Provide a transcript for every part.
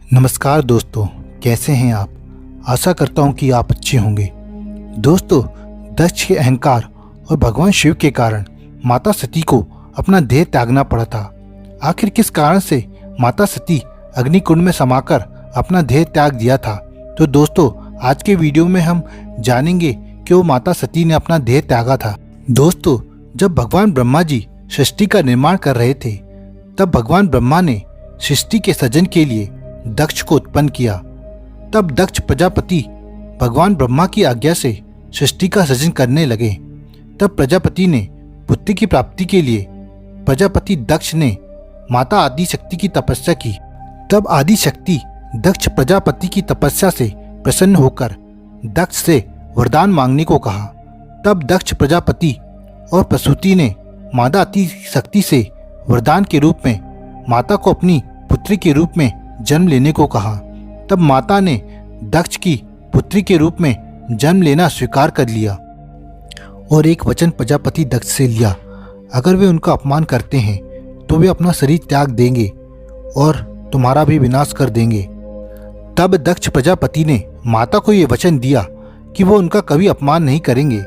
नमस्कार दोस्तों, कैसे हैं आप। आशा करता हूं कि आप अच्छे होंगे। दोस्तों, दक्ष के अहंकार और भगवान शिव के कारण माता सती को अपना देह त्यागना पड़ा था। आखिर किस कारण से माता सती अग्निकुंड में समाकर अपना देह त्याग दिया था? तो दोस्तों, आज के वीडियो में हम जानेंगे कि वो माता सती ने अपना देह त्यागा था। दोस्तों, जब भगवान ब्रह्मा जी सृष्टि का निर्माण कर रहे थे, तब भगवान ब्रह्मा ने सृष्टि के सृजन के लिए दक्ष को उत्पन्न किया। तब दक्ष प्रजापति भगवान ब्रह्मा की आज्ञा से सृष्टि का सृजन करने लगे। तब प्रजापति ने पुत्र की प्राप्ति के लिए प्रजापति दक्ष ने माता आदि शक्ति की तपस्या की। तब आदि शक्ति दक्ष प्रजापति की तपस्या से प्रसन्न होकर दक्ष से वरदान मांगने को कहा। तब दक्ष प्रजापति और प्रसूति ने माता आदि शक्ति से वरदान के रूप में माता को अपनी पुत्री के रूप में जन्म लेने को कहा। तब माता ने दक्ष की पुत्री के रूप में जन्म लेना स्वीकार कर लिया और एक वचन प्रजापति दक्ष से लिया, अगर वे उनका अपमान करते हैं तो वे अपना शरीर त्याग देंगे और तुम्हारा भी विनाश कर देंगे। तब दक्ष प्रजापति ने माता को ये वचन दिया कि वो उनका कभी अपमान नहीं करेंगे।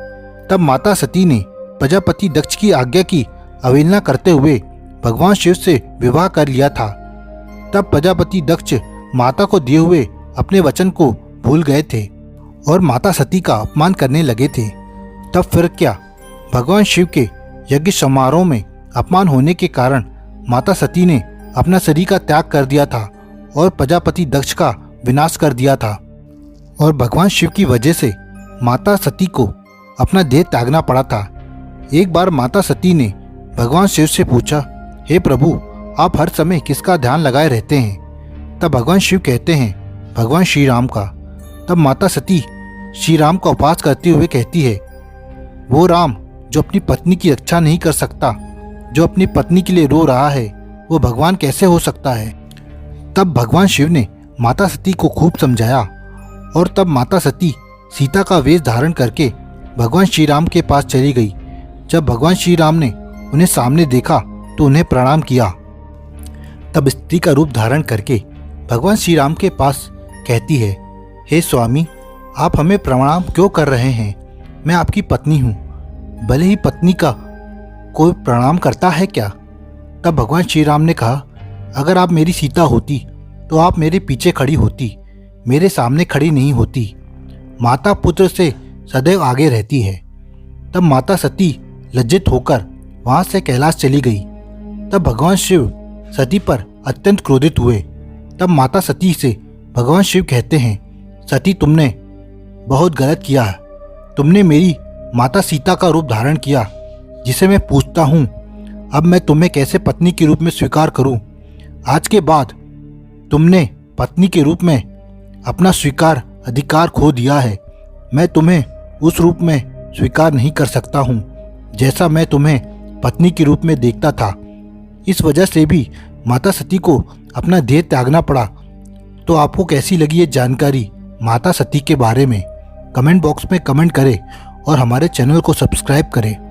तब माता सती ने प्रजापति दक्ष की आज्ञा की अवहेलना करते हुए भगवान शिव से विवाह कर लिया था। तब प्रजापति दक्ष माता को दिए हुए अपने वचन को भूल गए थे और माता सती का अपमान करने लगे थे। तब फिर क्या, भगवान शिव के यज्ञ समारोह में अपमान होने के कारण माता सती ने अपना शरीर का त्याग कर दिया था और प्रजापति दक्ष का विनाश कर दिया था। और भगवान शिव की वजह से माता सती को अपना देह त्यागना पड़ा था। एक बार माता सती ने भगवान शिव से पूछा, हे प्रभु, आप हर समय किसका ध्यान लगाए रहते हैं? तब भगवान शिव कहते हैं, भगवान श्री राम का। तब माता सती श्री राम का उपास करते हुए कहती है, वो राम जो अपनी पत्नी की रक्षा नहीं कर सकता, जो अपनी पत्नी के लिए रो रहा है, वो भगवान कैसे हो सकता है? तब भगवान शिव ने माता सती को खूब समझाया और तब माता सती सीता का वेश धारण करके भगवान श्री राम के पास चली गई। जब भगवान श्री राम ने उन्हें सामने देखा तो उन्हें प्रणाम किया। तब स्त्री का रूप धारण करके भगवान श्री राम के पास कहती है, हे स्वामी, आप हमें प्रणाम क्यों कर रहे हैं? मैं आपकी पत्नी हूँ, भले ही पत्नी का कोई प्रणाम करता है क्या? तब भगवान श्री राम ने कहा, अगर आप मेरी सीता होती तो आप मेरे पीछे खड़ी होती, मेरे सामने खड़ी नहीं होती। माता पुत्र से सदैव आगे रहती है। तब माता सती लज्जित होकर वहाँ से कैलाश चली गई। तब भगवान शिव सती पर अत्यंत क्रोधित हुए। तब माता सती से भगवान शिव कहते हैं, सती, तुमने बहुत गलत किया है। तुमने मेरी माता सीता का रूप धारण किया, जिसे मैं पूछता हूँ अब मैं तुम्हें कैसे पत्नी के रूप में स्वीकार करूँ? आज के बाद तुमने पत्नी के रूप में अपना स्वीकार अधिकार खो दिया है। मैं तुम्हें उस रूप में स्वीकार नहीं कर सकता हूँ जैसा मैं तुम्हें पत्नी के रूप में देखता था। इस वजह से भी माता सती को अपना देह त्यागना पड़ा। तो आपको कैसी लगी ये जानकारी माता सती के बारे में? कमेंट बॉक्स में कमेंट करें और हमारे चैनल को सब्सक्राइब करें।